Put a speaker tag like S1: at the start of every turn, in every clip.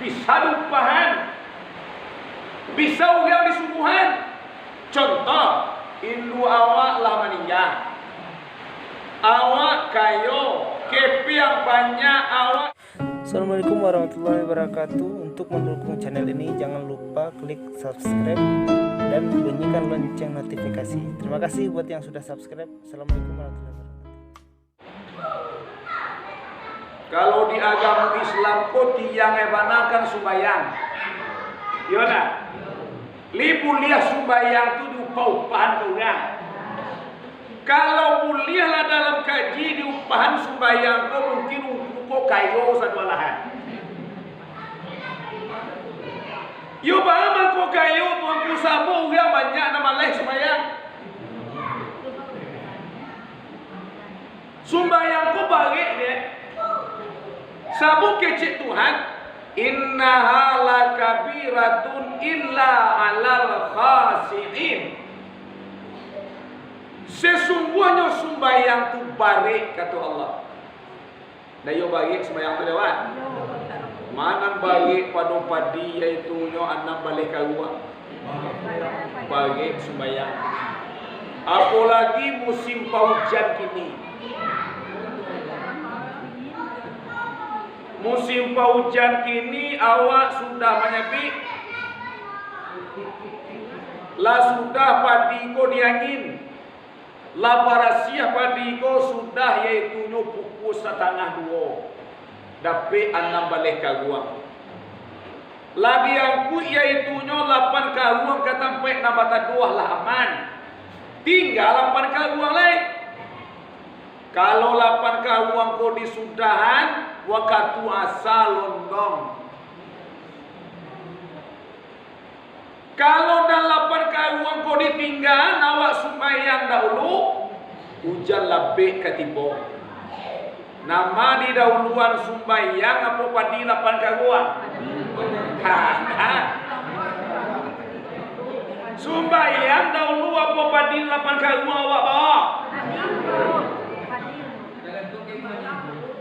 S1: bisa diupahan, bisa uang disuguhan. Contoh, indu awak lah meninggal, awak kayo kepi yang banyak awak.
S2: Assalamualaikum warahmatullahi wabarakatuh. Untuk mendukung channel ini jangan lupa klik subscribe dan bunyikan lonceng notifikasi. Terima kasih buat yang sudah subscribe. Assalamualaikum warahmatullahi wabarakatuh.
S1: Kalau di agama Islam kok tiang ebanakan sumbayang, yona libu liah sumbayang tu diupah-upahan kau orang. Kalau kuliahlah dalam kaji diupahan sumbayang kau mungkin kau kayo satu lahan. Yo bahaman kau kayo tuan kusamu orang banyak nama leh sumbayang. Sumbayang kau balik deh. Sabu kecik Tuhan, innaha lakabiratun illa alal khasi'in. Sesungguhnya sumbayang tu barik kata Allah. Dah yo barik sumbayang tu lewat. Mana barik pada padi iaitu nyo anak balik karuan. Barik sumbayang. Apalagi musim hujan kini. Musim hujan kini awak sudah menyepi. Lah sudah padi ko diangin. Lah parasiah padi ko sudah yaitu nyo pukul 1:30. Dapat 6 balik karuang. Lah diangku yaitu nyo 8 karuang katampai nabata 2 lah aman. Tinggal 8 karuang lain. Kalau 8 karuang ko disudahan waktu asal londong. Kalau dah 8 karuang kau ditinggal, awak sembahyang dahulu, hujan lebih ketiba. Nama di dahuluan sembahyang apa padi 8 karuang? Sembahyang dahulu apa padi 8 karuang awak bawa?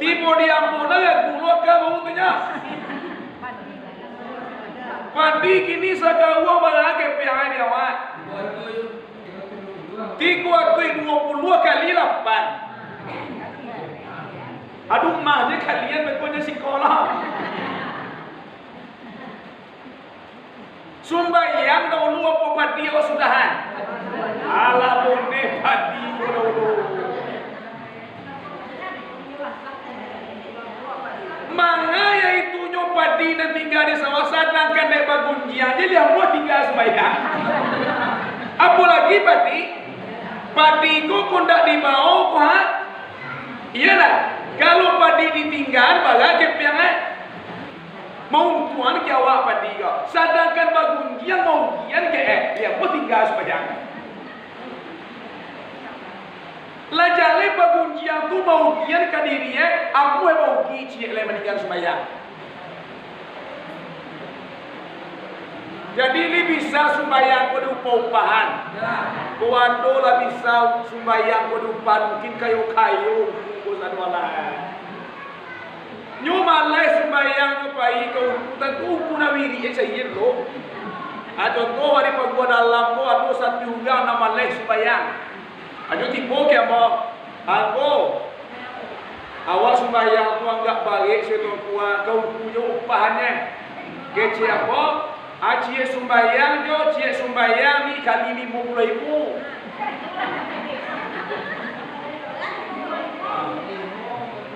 S1: Tibo diampun aja, gulok ke baunya. Padi kini sakaruang balage piangai dia awak. Tiku atui 20 kali 8. Aduh mah je kalian bekonya sekolah. Sumbayang dahulu apa padi awak sudahan? Alah boneh padi dahulu. Manga yaitu nyopadi dan tinggal di sawah sedangkan dari bagunjian jadi yang mau tinggal sembahyang. Apalagi padi ku kundak dibau ha? Iya lah. Kalau padi ditinggal bagai kepiangan mau tuan ke awak padi kau. Sedangkan bagunjian mau kian ke yang mau tinggal sembahyang. Lajale bagunjian tu mau kian ke dirinya, aku mau kici le meninggal sembahyang. Jadi li bisa sembahyang pada upah-upahan. Kuando lah bisa sembahyang pada upah mungkin kayu-kayu urusan wala. Nyo malai sembahyang upai kau tentu puna wiri saya lo. Contoh hari pagua dalam ko ado satu orang nama malai sembahyang. Ajo tipu ke apa? Aku awak sembahyang tu anggap baik setua kuat kau punya upahannya. Kecil apa? Acie sembahyang jo, cie sembahyang ni kali 50,000.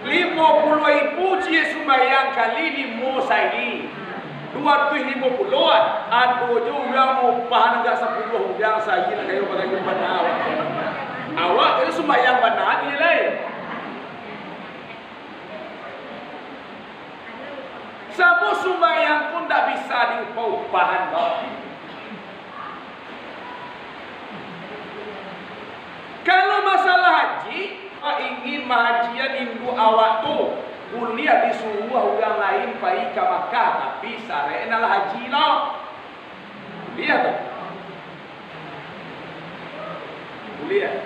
S1: 50,000 cie sembahyang kali 5 sahi. 250 aduh juga mau upahan enggak 10 orang sahi lah kayo bagai benar. Awak itu sembahyang benar ni lain. Semua sembahyang pun tak bisa diupah-upahan kau. Kalau masalah haji, ingin mahajian indu awak tu kuliah disuruh orang lain pergi ke Makkah, tapi sare adalah haji lah. Lihat tu. Kuliah.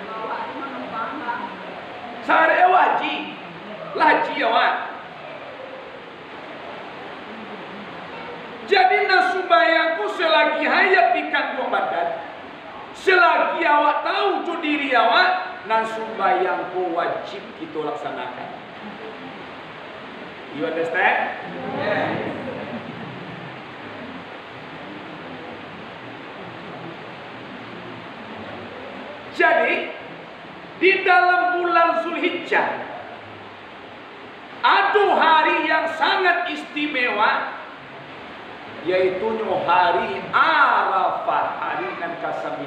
S1: Sare haji. Lah haji awak. Karena sembahyangku selagi hayat di kandung badan, selagi awak tahu tu diri awak, nan sembahyangku wajib kita laksanakan. You understand? Yeah. Jadi di dalam bulan Zulhijjah ada hari yang sangat istimewa, yaitu hari Arafah, hari yang ke-9.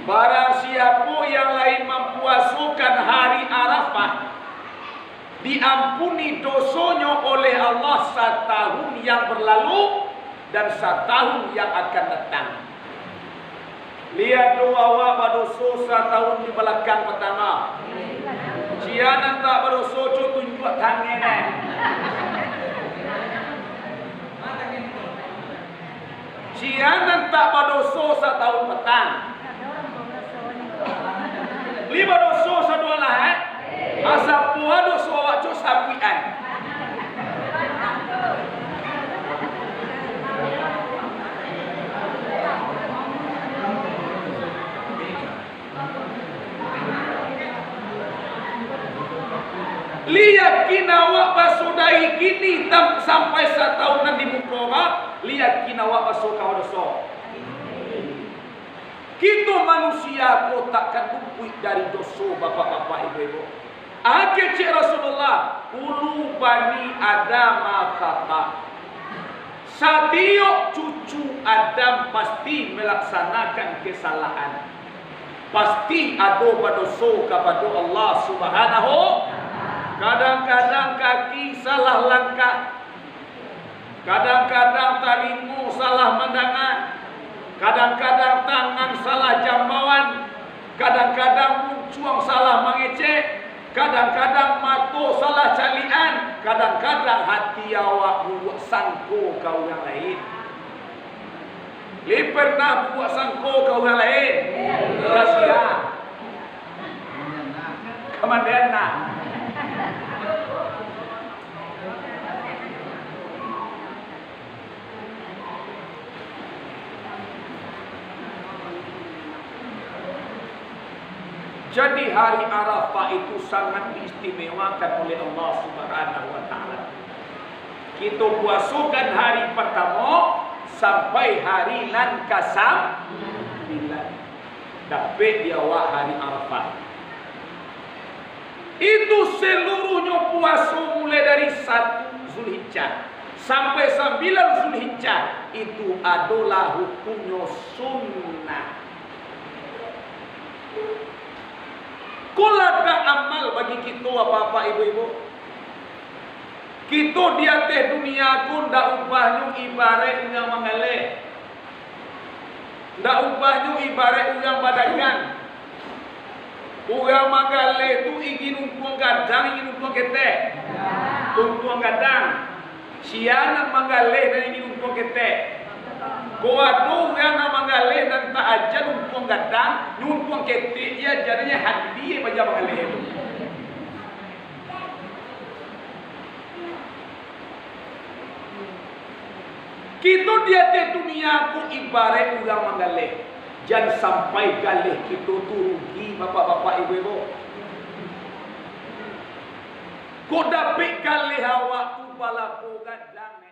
S1: Barang siapa yang lain mempuasukan hari Arafah, diampuni dosanya oleh Allah setahun yang berlalu dan setahun yang akan datang. Lihat doa awak berdosa setahun di belakang pertama. Cianan tak berdosa tunjuk tangan. Cianan tak berdosa setahun petang. Lima dosa sedua lah asap puan dosa awak cok sapian. Lihat kinawak basudai kini sampai setahunan di muka. Lihat kinawak basuh kau dosa. Kita manusia kau takkan luput dari dosa bapak-bapak ibu-ibu. Akhir cik Rasulullah, ulu bani Adam kata, setiap cucu Adam pasti melaksanakan kesalahan. Pasti ada berdosa kepada Allah Subhanahu. Kadang-kadang kaki salah langkah, kadang-kadang telinga salah mendengar, kadang-kadang tangan salah jambauan, kadang-kadang muncung salah mengecek, kadang-kadang mata salah calian, kadang-kadang hati awak buat sangko kau yang lain. Li pernah buat sangko kau yang lain? Rahsia. Kemana? Jadi hari Arafah itu sangat diistimewakan oleh Allah Subhanahu wa taala. Kita puasukan hari pertama sampai hari nan ke-9. Dapat dia awak hari Arafah. Itu seluruhnya puasa mulai dari 1 Zulhijjah sampai 9 Zulhijjah itu adalah hukumnya sunnah. Kulada amal bagi kita apa-apa ibu-ibu. Kita di atas dunia pun dak ubahnya ibarat yang mengalir. Dak ubahnya ibarat yang badagang. Orang mengalir tu ingin untung gadang, ingin untung ketek. Untung gadang. Sianan mengalir dan ingin untung ketek. Kuadu yang nama galih dan tak aja numpang gadang, numpang ketik dia jadinya hadiah baca mengalih itu. Kita di atas dunia ku ibarat orang mengalih. Jangan sampai galih kita tu rugi bapak-bapak ibu-ibu. Kau dapat galih awak tu balaku gadang.